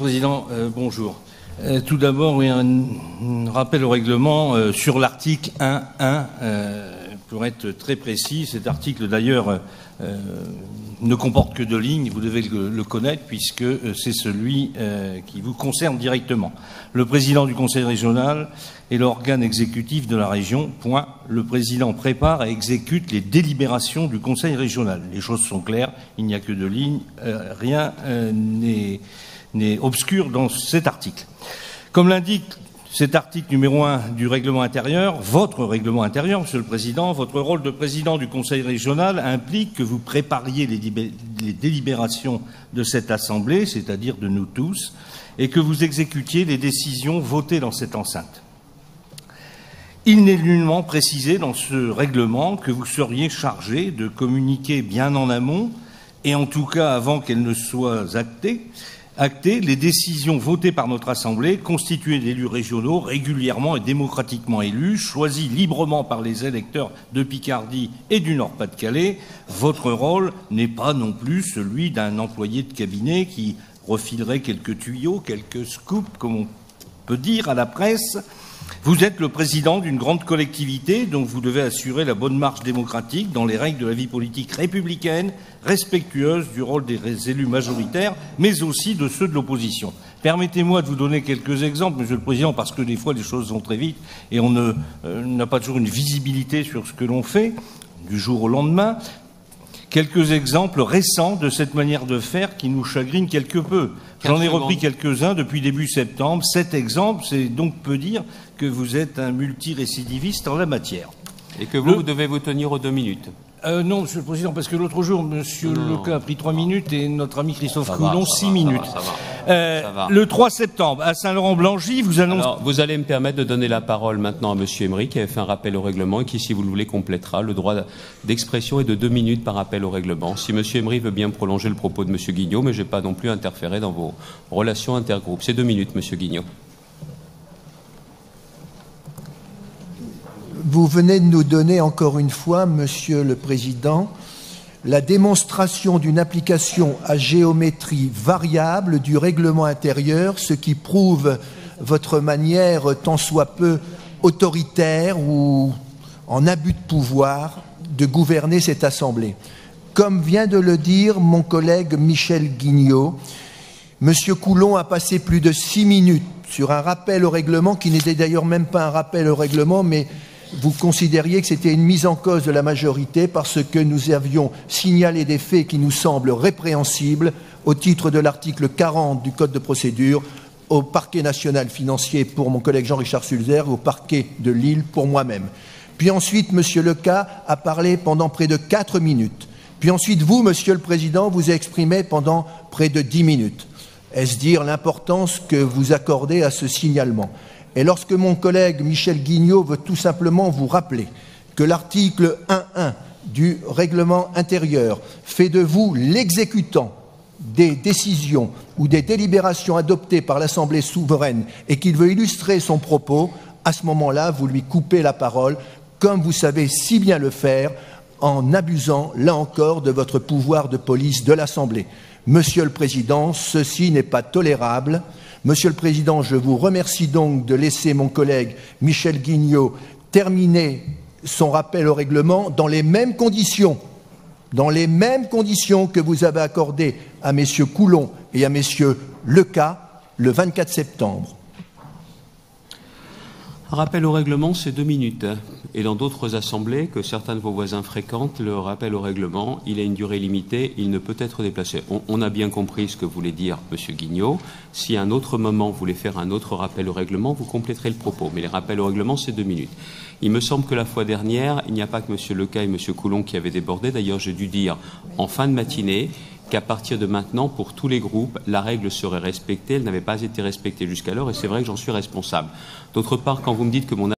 Président, bonjour. Tout d'abord, un rappel au règlement sur l'article 1.1. Pour être très précis, cet article d'ailleurs ne comporte que 2 lignes, vous devez le connaître puisque c'est celui qui vous concerne directement. Le président du conseil régional est l'organe exécutif de la région, point. Le président prépare et exécute les délibérations du conseil régional. Les choses sont claires, il n'y a que 2 lignes, rien n'est obscur dans cet article. Comme l'indique cet article numéro 1 du règlement intérieur, votre règlement intérieur, Monsieur le Président, votre rôle de président du Conseil régional implique que vous prépariez les délibérations de cette Assemblée, c'est-à-dire de nous tous, et que vous exécutiez les décisions votées dans cette enceinte. Il n'est nullement précisé dans ce règlement que vous seriez chargé de communiquer bien en amont, et en tout cas avant qu'elles ne soient actées, les décisions votées par notre Assemblée, constituée d'élus régionaux régulièrement et démocratiquement élus, choisis librement par les électeurs de Picardie et du Nord-Pas-de-Calais. Votre rôle n'est pas non plus celui d'un employé de cabinet qui refilerait quelques tuyaux, quelques scoops, comme on peut dire à la presse. Vous êtes le président d'une grande collectivité, donc vous devez assurer la bonne marche démocratique dans les règles de la vie politique républicaine, respectueuse du rôle des élus majoritaires, mais aussi de ceux de l'opposition. Permettez-moi de vous donner quelques exemples, Monsieur le Président, parce que des fois les choses vont très vite et on n'a pas toujours une visibilité sur ce que l'on fait du jour au lendemain. Quelques exemples récents de cette manière de faire qui nous chagrine quelque peu. J'en ai repris quelques-uns depuis début septembre. 7 exemples, c'est donc peu dire que vous êtes un multirécidiviste en la matière. Et que vous devez vous tenir aux 2 minutes. Non, Monsieur le Président, parce que l'autre jour, Monsieur Leca a pris 3 minutes et notre ami Christophe Coulon 6 minutes. Ça va. Le 3 septembre, à Saint-Laurent-Blangy, vous annoncez... Alors, vous allez me permettre de donner la parole maintenant à Monsieur Emery, qui avait fait un rappel au règlement et qui, si vous le voulez, complétera. Le droit d'expression est de 2 minutes par rappel au règlement. Si Monsieur Emery veut bien prolonger le propos de Monsieur Guignot, mais je n'ai pas non plus interféré dans vos relations intergroupes. C'est 2 minutes, Monsieur Guignot. Vous venez de nous donner encore une fois, Monsieur le Président, la démonstration d'une application à géométrie variable du règlement intérieur, ce qui prouve votre manière tant soit peu autoritaire ou en abus de pouvoir de gouverner cette Assemblée. Comme vient de le dire mon collègue Michel Guignot, Monsieur Coulon a passé plus de 6 minutes sur un rappel au règlement qui n'était d'ailleurs même pas un rappel au règlement, mais vous considériez que c'était une mise en cause de la majorité parce que nous avions signalé des faits qui nous semblent répréhensibles au titre de l'article 40 du Code de procédure au parquet national financier pour mon collègue Jean-Richard Sulzer et au parquet de Lille pour moi-même. Puis ensuite, Monsieur Leca a parlé pendant près de 4 minutes. Puis ensuite, vous, Monsieur le Président, vous exprimez pendant près de 10 minutes. Est-ce dire l'importance que vous accordez à ce signalement ? Et lorsque mon collègue Michel Guignot veut tout simplement vous rappeler que l'article 1.1 du règlement intérieur fait de vous l'exécutant des décisions ou des délibérations adoptées par l'Assemblée souveraine et qu'il veut illustrer son propos, à ce moment-là, vous lui coupez la parole, comme vous savez si bien le faire, en abusant, là encore, de votre pouvoir de police de l'Assemblée. Monsieur le Président, ceci n'est pas tolérable. Monsieur le Président, je vous remercie donc de laisser mon collègue Michel Guignot terminer son rappel au règlement dans les mêmes conditions que vous avez accordées à messieurs Coulon et à messieurs Leca le 24 septembre. Un rappel au règlement, c'est 2 minutes. Et dans d'autres assemblées que certains de vos voisins fréquentent, le rappel au règlement, il a une durée limitée, il ne peut être déplacé. On a bien compris ce que voulait dire M. Guignot. Si à un autre moment vous voulez faire un autre rappel au règlement, vous compléterez le propos. Mais les rappels au règlement, c'est 2 minutes. Il me semble que la fois dernière, il n'y a pas que M. Leca et M. Coulon qui avaient débordé. D'ailleurs, j'ai dû dire en fin de matinée qu'à partir de maintenant, pour tous les groupes, la règle serait respectée. Elle n'avait pas été respectée jusqu'alors et c'est vrai que j'en suis responsable. D'autre part, quand vous me dites que mon